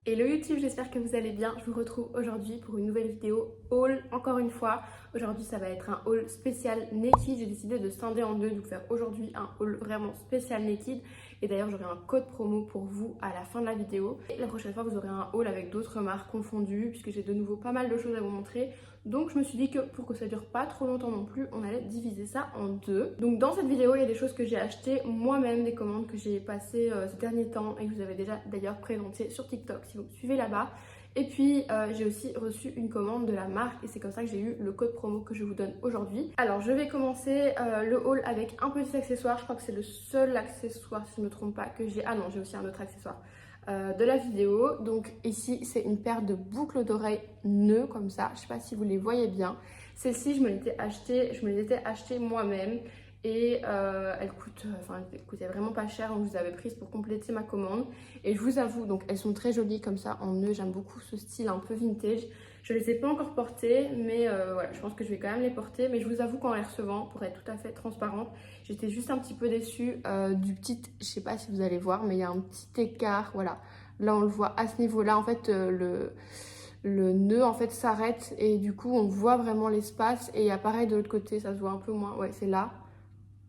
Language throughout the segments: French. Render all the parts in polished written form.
Hello YouTube, j'espère que vous allez bien. Je vous retrouve aujourd'hui pour une nouvelle vidéo haul, encore une fois. Aujourd'hui ça va être un haul spécial Naked. J'ai décidé de scinder en deux, donc faire aujourd'hui un haul vraiment spécial Naked. Et d'ailleurs j'aurai un code promo pour vous à la fin de la vidéo. Et la prochaine fois vous aurez un haul avec d'autres marques confondues, puisque j'ai de nouveau pas mal de choses à vous montrer. Donc je me suis dit que pour que ça dure pas trop longtemps non plus, on allait diviser ça en deux. Donc dans cette vidéo il y a des choses que j'ai achetées moi-même, des commandes que j'ai passées ces derniers temps et que je vous avais déjà d'ailleurs présentées sur TikTok si vous me suivez là-bas. Et puis j'ai aussi reçu une commande de la marque et c'est comme ça que j'ai eu le code promo que je vous donne aujourd'hui. Alors je vais commencer le haul avec un petit accessoire. Je crois que c'est le seul accessoire, si je ne me trompe pas, que j'ai. Ah non, j'ai aussi un autre accessoire de la vidéo. Donc ici c'est une paire de boucles d'oreilles nœuds comme ça. Je sais pas si vous les voyez bien. Celle-ci je me les étais achetée moi-même. Et elle coûtait vraiment pas cher, donc je les avais prises pour compléter ma commande. Et je vous avoue, donc elles sont très jolies comme ça en nœud, j'aime beaucoup ce style un peu vintage. Je les ai pas encore portées, mais voilà, je pense que je vais quand même les porter. Mais je vous avoue qu'en les recevant, pour être tout à fait transparente, j'étais juste un petit peu déçue du petit, je sais pas si vous allez voir, mais il y a un petit écart, voilà. Là on le voit à ce niveau-là, en fait le nœud en fait s'arrête et du coup on voit vraiment l'espace. Et pareil de l'autre côté, ça se voit un peu moins, ouais c'est là.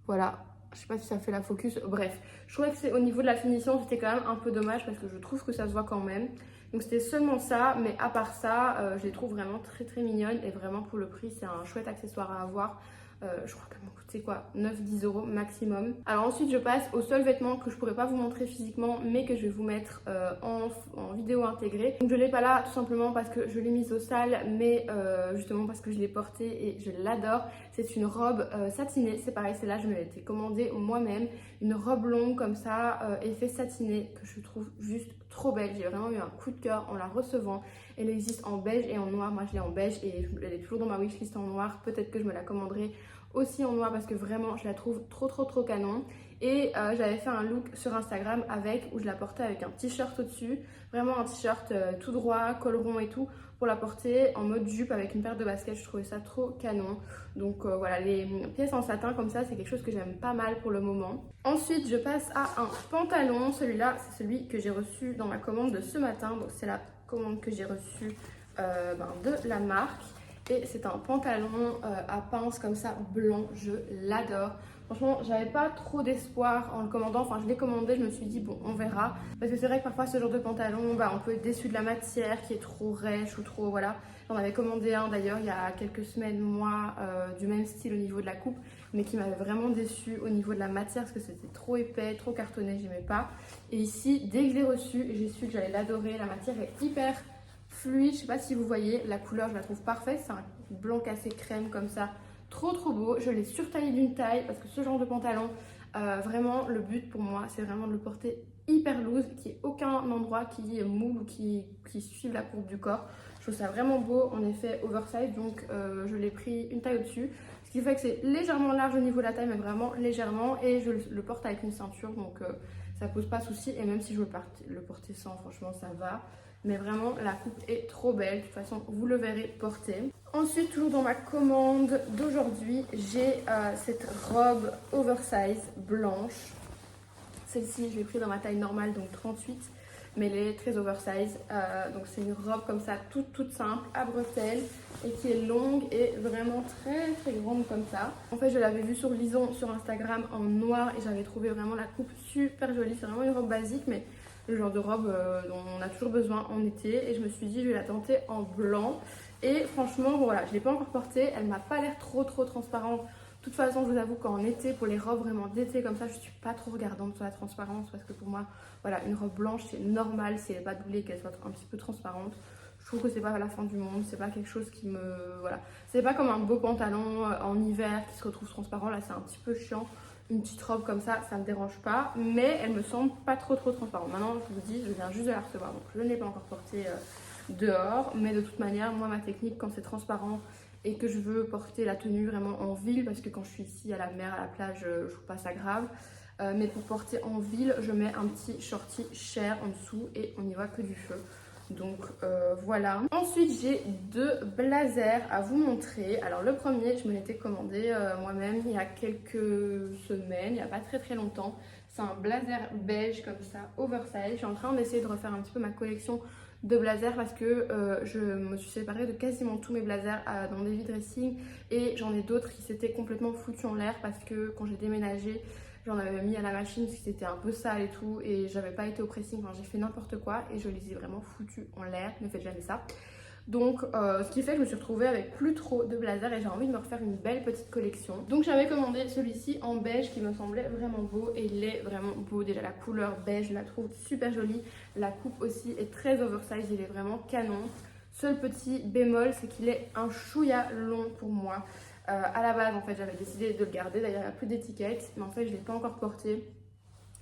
Voilà, je sais pas si ça fait la focus. Bref, je trouvais que c'est au niveau de la finition, c'était quand même un peu dommage parce que je trouve que ça se voit quand même. Donc c'était seulement ça, mais à part ça, je les trouve vraiment très mignonnes et vraiment pour le prix, c'est un chouette accessoire à avoir. Je crois qu'elles m'ont coûté quoi, 9-10 € maximum. Alors ensuite je passe au seul vêtement que je pourrais pas vous montrer physiquement mais que je vais vous mettre en vidéo intégrée. Donc je l'ai pas là tout simplement parce que je l'ai mise au sale, mais justement parce que je l'ai portée et je l'adore. C'est une robe satinée, c'est pareil, celle-là je me l'ai été commandée moi-même. Une robe longue comme ça, effet satiné, que je trouve juste trop belle. J'ai vraiment eu un coup de cœur en la recevant. Elle existe en beige et en noir, moi je l'ai en beige et elle est toujours dans ma wishlist en noir. Peut-être que je me la commanderai aussi en noir parce que vraiment je la trouve trop canon. Et j'avais fait un look sur Instagram avec, où je la portais avec un t-shirt au-dessus, vraiment un t-shirt tout droit, col rond et tout, pour la porter en mode jupe avec une paire de baskets. Je trouvais ça trop canon. Donc voilà, les pièces en satin comme ça, c'est quelque chose que j'aime pas mal pour le moment. Ensuite je passe à un pantalon. Celui-là c'est celui que j'ai reçu dans ma commande de ce matin, donc c'est la commande que j'ai reçue de la marque. Et c'est un pantalon à pince comme ça, blanc, je l'adore. Franchement, j'avais pas trop d'espoir en le commandant. Enfin, je l'ai commandé, je me suis dit, bon, on verra. Parce que c'est vrai que parfois, ce genre de pantalon, on peut être déçu de la matière qui est trop rêche ou trop, voilà. J'en avais commandé un d'ailleurs il y a quelques semaines, moi, du même style au niveau de la coupe, mais qui m'avait vraiment déçu au niveau de la matière parce que c'était trop épais, trop cartonné, j'aimais pas. Et ici, dès que je l'ai reçu, j'ai su que j'allais l'adorer. La matière est hyper fluide, je sais pas si vous voyez, la couleur je la trouve parfaite, c'est un blanc cassé crème comme ça, trop beau. Je l'ai surtaillé d'une taille parce que ce genre de pantalon, vraiment le but pour moi c'est vraiment de le porter hyper loose, qu'il n'y ait aucun endroit qui est moule ou qui suive la courbe du corps. Je trouve ça vraiment beau, en effet oversize, donc je l'ai pris une taille au-dessus, ce qui fait que c'est légèrement large au niveau de la taille, mais vraiment légèrement, et je le porte avec une ceinture, donc ça pose pas souci. Et même si je veux le porter sans, franchement ça va. Mais vraiment la coupe est trop belle, de toute façon vous le verrez porter. Ensuite, toujours dans ma commande d'aujourd'hui, j'ai cette robe oversize blanche. Celle-ci je l'ai prise dans ma taille normale, donc 38, mais elle est très oversize. Donc c'est une robe comme ça toute simple, à bretelles, et qui est longue et vraiment très grande comme ça. En fait je l'avais vue sur Lison sur Instagram en noir et j'avais trouvé vraiment la coupe super jolie. C'est vraiment une robe basique, mais le genre de robe dont on a toujours besoin en été. Et je me suis dit je vais la tenter en blanc. Et franchement bon, voilà, je ne l'ai pas encore portée, elle m'a pas l'air trop transparente. De toute façon, je vous avoue qu'en été, pour les robes vraiment d'été comme ça, je suis pas trop regardante sur la transparence parce que pour moi, voilà, une robe blanche c'est normal si elle n'est pas doublée, qu'elle soit un petit peu transparente. Je trouve que c'est pas la fin du monde, c'est pas quelque chose qui me, voilà, c'est pas comme un beau pantalon en hiver qui se retrouve transparent. Là, c'est un petit peu chiant. Une petite robe comme ça me dérange pas, mais elle me semble pas trop transparente. Maintenant, je vous dis, je viens juste de la recevoir, donc je ne l'ai pas encore portée dehors, mais de toute manière, moi, ma technique quand c'est transparent et que je veux porter la tenue vraiment en ville, parce que quand je suis ici à la mer, à la plage, je trouve pas ça grave, mais pour porter en ville, je mets un petit shorty cher en dessous et on n'y voit que du feu. Donc voilà. Ensuite j'ai 2 blazers à vous montrer. Alors le premier je me l'étais commandé moi-même il y a quelques semaines, il n'y a pas très longtemps. C'est un blazer beige comme ça, oversize. Je suis en train d'essayer de refaire un petit peu ma collection de blazers parce que je me suis séparée de quasiment tous mes blazers dans des dressing et j'en ai d'autres qui s'étaient complètement foutus en l'air parce que quand j'ai déménagé j'en avais mis à la machine parce que c'était un peu sale et tout et j'avais pas été au pressing, enfin j'ai fait n'importe quoi et je les ai vraiment foutus en l'air, ne faites jamais ça. Donc ce qui fait que je me suis retrouvée avec plus trop de blazers et j'ai envie de me refaire une belle petite collection. Donc j'avais commandé celui-ci en beige qui me semblait vraiment beau et il est vraiment beau. Déjà la couleur beige je la trouve super jolie, la coupe aussi est très oversize, il est vraiment canon. Seul petit bémol c'est qu'il est un chouïa long pour moi. À la base en fait j'avais décidé de le garder, d'ailleurs il n'y a plus d'étiquette mais en fait je ne l'ai pas encore porté.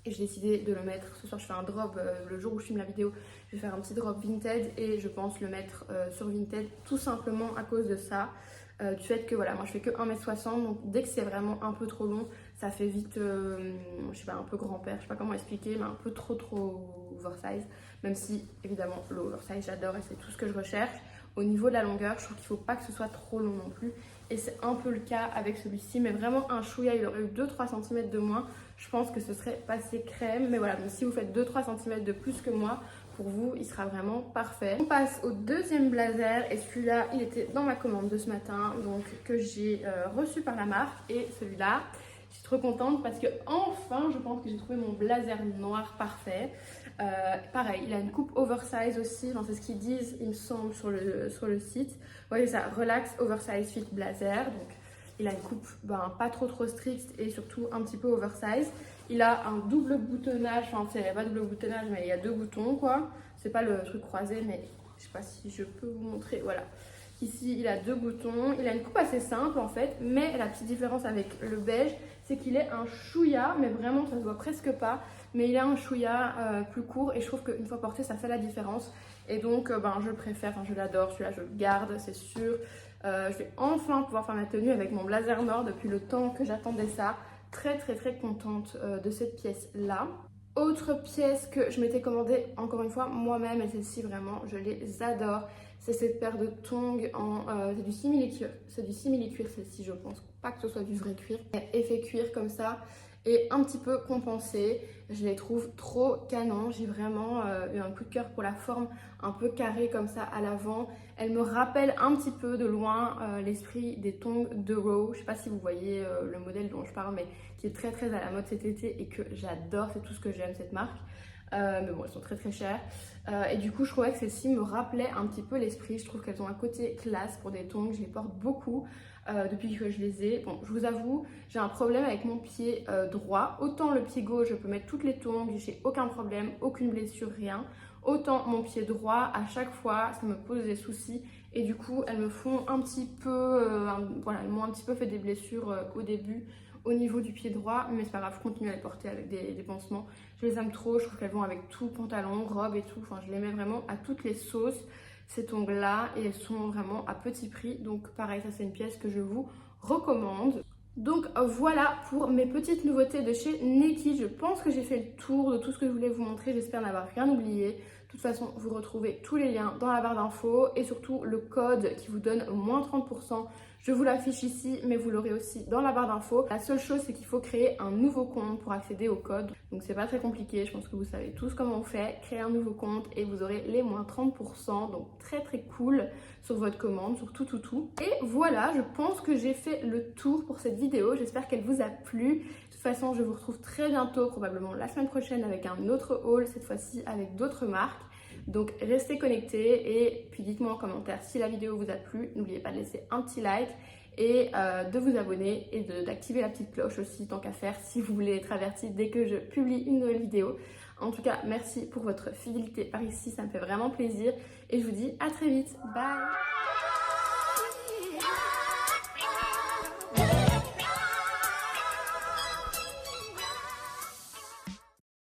Et j'ai décidé de le mettre, ce soir je fais un drop, le jour où je filme la vidéo, je vais faire un petit drop Vinted et je pense le mettre sur Vinted tout simplement à cause de ça. Du fait que voilà, moi je fais que 1m60 donc dès que c'est vraiment un peu trop long, ça fait vite, je sais pas, un peu grand-père, je sais pas comment expliquer, mais un peu trop oversize. Même si évidemment l'oversize j'adore et c'est tout ce que je recherche. Au niveau de la longueur, je trouve qu'il faut pas que ce soit trop long non plus. Et c'est un peu le cas avec celui-ci, mais vraiment un chouïa, il aurait eu 2-3 cm de moins. Je pense que ce serait passé crème, mais voilà, donc si vous faites 2-3 cm de plus que moi, pour vous, il sera vraiment parfait. On passe au deuxième blazer et celui-là, il était dans ma commande de ce matin, donc que j'ai reçu par la marque. Et celui-là, je suis trop contente parce que enfin, je pense que j'ai trouvé mon blazer noir parfait. Pareil, il a une coupe oversize aussi, enfin, c'est ce qu'ils disent, il me semble, sur le site. Vous voyez ça, relax oversize fit blazer. Donc, il a une coupe pas trop stricte et surtout un petit peu oversize. Il a un double boutonnage, enfin il n'y a pas double boutonnage mais il y a 2 boutons quoi. C'est pas le truc croisé mais je sais pas si je peux vous montrer, voilà. Ici il a 2 boutons, il a une coupe assez simple en fait, mais la petite différence avec le beige c'est qu'il est un chouïa, mais vraiment ça se voit presque pas. Mais il est un chouïa plus court et je trouve qu'une fois porté ça fait la différence. Et donc je le préfère, enfin, je l'adore, celui-là je le garde c'est sûr. Je vais enfin pouvoir faire ma tenue avec mon blazer noir depuis le temps que j'attendais ça. Très contente de cette pièce là. Autre pièce que je m'étais commandée encore une fois moi-même et celle-ci vraiment je les adore. C'est cette paire de tongs en c'est du simili-cuir. C'est du simili-cuir celle-ci je pense. Pas que ce soit du vrai cuir. Effet cuir comme ça et un petit peu compensé. Je les trouve trop canon. J'ai vraiment eu un coup de cœur pour la forme un peu carrée comme ça à l'avant. Elle me rappelle un petit peu de loin l'esprit des tongs de Row. Je sais pas si vous voyez le modèle dont je parle mais qui est très à la mode cet été et que j'adore. C'est tout ce que j'aime cette marque. Mais bon, elles sont très chères. Et du coup, je trouvais que celles-ci me rappelaient un petit peu l'esprit. Je trouve qu'elles ont un côté classe pour des tongs. Je les porte beaucoup depuis que je les ai. Bon, je vous avoue, j'ai un problème avec mon pied droit. Autant le pied gauche, je peux mettre toutes les tongs, j'ai aucun problème, aucune blessure, rien. Autant mon pied droit, à chaque fois, ça me pose des soucis. Et du coup, elles me font un petit peu, voilà, elles m'ont un petit peu fait des blessures au début au niveau du pied droit, mais c'est pas grave, je continue à les porter avec des pansements. Je les aime trop, je trouve qu'elles vont avec tout, pantalon, robe et tout, enfin je les mets vraiment à toutes les sauces, ces tongs là, et elles sont vraiment à petit prix, donc pareil, ça c'est une pièce que je vous recommande. Donc voilà pour mes petites nouveautés de chez Naked. Je pense que j'ai fait le tour de tout ce que je voulais vous montrer, j'espère n'avoir rien oublié. De toute façon, vous retrouvez tous les liens dans la barre d'infos et surtout le code qui vous donne moins 30%. Je vous l'affiche ici, mais vous l'aurez aussi dans la barre d'infos. La seule chose, c'est qu'il faut créer un nouveau compte pour accéder au code. Donc c'est pas très compliqué, je pense que vous savez tous comment on fait. Créez un nouveau compte et vous aurez les moins 30%. Donc très cool sur votre commande, sur tout. Et voilà, je pense que j'ai fait le tour pour cette vidéo. J'espère qu'elle vous a plu. De toute façon, je vous retrouve très bientôt, probablement la semaine prochaine, avec un autre haul, cette fois-ci avec d'autres marques. Donc restez connectés et puis dites-moi en commentaire si la vidéo vous a plu. N'oubliez pas de laisser un petit like et de vous abonner et d'activer la petite cloche aussi tant qu'à faire si vous voulez être averti dès que je publie une nouvelle vidéo. En tout cas, merci pour votre fidélité par ici, ça me fait vraiment plaisir et je vous dis à très vite. Bye!